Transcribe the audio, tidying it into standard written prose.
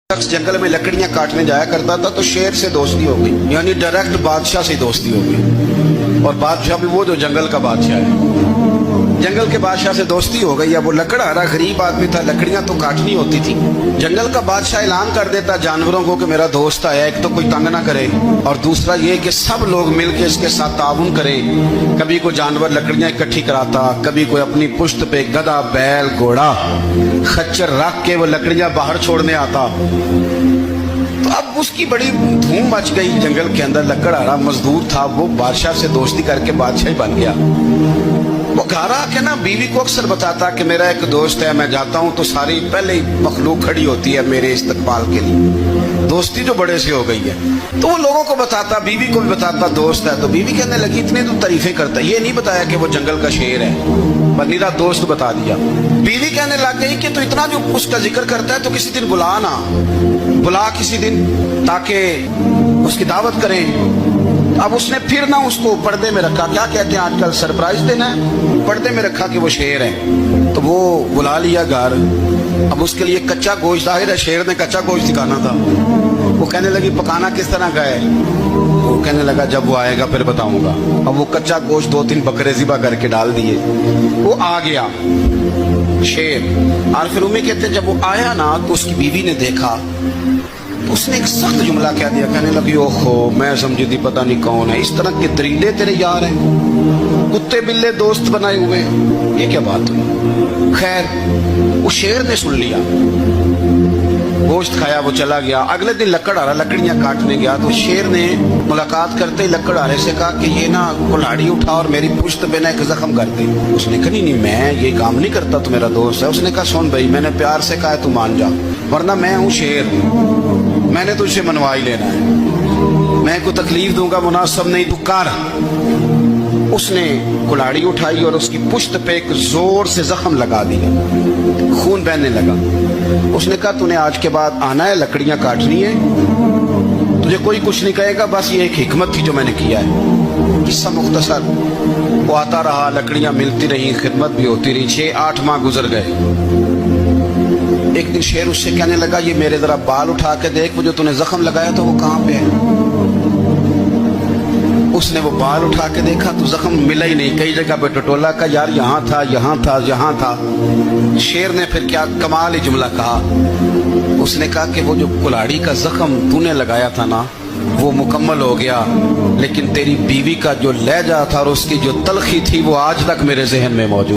शख्स जंगल में लकड़ियां काटने जाया करता था तो शेर से दोस्ती हो गई, यानी डायरेक्ट बादशाह से दोस्ती हो गई। और बादशाह भी वो जो जंगल का बादशाह है, जंगल के बादशाह से दोस्ती हो गई। अब वो लकड़हारा गरीब आदमी था, लकड़ियां तो काटनी होती थी। जंगल का बादशाह ऐलान कर देता जानवरों को कि मेरा दोस्त आया, एक तो कोई तंग ना करे और दूसरा ये कि सब लोग मिलकर इसके साथ ताउन करें। कभी कोई जानवर लकड़ियां इकट्ठी कराता, कभी कोई अपनी पुश्त पे गधा, बैल, घोड़ा, खच्चर रख के वो लकड़ियां बाहर छोड़ने आता। तो अब उसकी बड़ी धूम मच गई जंगल के अंदर। लकड़हारा मजदूर था, वो बादशाह से दोस्ती करके बादशाह ही बन गया। वो घर आके ना बीवी को अक्सर बताता कि मेरा एक दोस्त है, मैं जाता हूँ तो सारी पहले ही मखलूक खड़ी होती है मेरे इस्तकबाल के लिए। दोस्ती जो बड़े से हो गई है, तो वो लोगों को बताता, बीवी को भी बताता दोस्त है। तो बीवी कहने लगी इतने तो तारीफें करता, ये नहीं बताया कि वो जंगल का शेर है, पर मेरा दोस्त बता दिया। बीवी कहने लग गई कि तो इतना जो उसका जिक्र करता है तो किसी दिन बुला किसी दिन, ताकि उसकी दावत करें। अब उसने फिर ना उसको पर्दे में रखा, क्या कहते हैं आजकल सरप्राइज देना है, पर्दे में रखा कि वो शेर है। तो वो बुला लिया घर। अब उसके लिए कच्चा गोश्त, जाहिर है शेर ने कच्चा गोश्त दिखाना था। वो कहने लगी पकाना किस तरह का है? वो कहने लगा जब वो आएगा फिर बताऊंगा। अब वो कच्चा गोश्त 2-3 बकरे ज़िबा करके डाल दिए। वो आ गया शेर। और फिर उम्मी कहते जब वो आया ना तो उसकी बीवी ने देखा, उसने एक सख्त जुमला कह दिया। कहने लगी ओहो, मैं समझी थी पता नहीं कौन है, इस तरह के दरीले तेरे यार हैं, कुत्ते बिल्ले दोस्त बनाए हुए, ये क्या बात हुई? खैर वो शेर ने सुन लिया, गोश्त खाया, वो चला गया। अगले दिन लकड़हारा लकड़ियां काटने गया तो शेर ने मुलाकात करते ही लकड़हारे से कहा कि ये ना कुल्हाड़ी उठा और मेरी पुश्त पे ना एक जख्म कर दे। उसने कहा नहीं मैं ये काम नहीं करता, तो मेरा दोस्त है। उसने कहा सुन भाई, मैंने प्यार से कहा तू मान जा, वरना मैं हूँ शेर, मैंने तुझसे मनवा ही लेना है, मैं को तकलीफ दूंगा मुनासिब नहीं, तू कर। उसने कुल्हाड़ी उठाई और उसकी पुश्त पे एक जोर से जख्म लगा दिया, खून बहने लगा। उसने कहा तूने आज के बाद आना है, लकड़ियां काटनी है, तुझे कोई कुछ नहीं कहेगा, बस ये एक हिकमत थी जो मैंने किया है। किस्सा मुख्तसर। वो आता रहा, लकड़ियां मिलती रही, खिदमत भी होती रही। 6-8 माह गुजर गए। एक दिन शेर उससे कहने लगा ये मेरे जरा बाल उठा के देख, वो जो तूने जख्म लगाया था वो कहाँ पे है? उसने वो बाल उठा के देखा तो जख्म मिला ही नहीं, कई जगह पे टटोला का यार यहाँ था, यहाँ था, यहाँ था। शेर ने फिर क्या कमाल ही जुमला कहा। उसने कहा कि वो जो कुल्हाड़ी का जख्म तूने लगाया था ना वो मुकम्मल हो गया, लेकिन तेरी बीवी का जो लहजा था और उसकी जो तलखी थी वो आज तक मेरे जहन में मौजूद।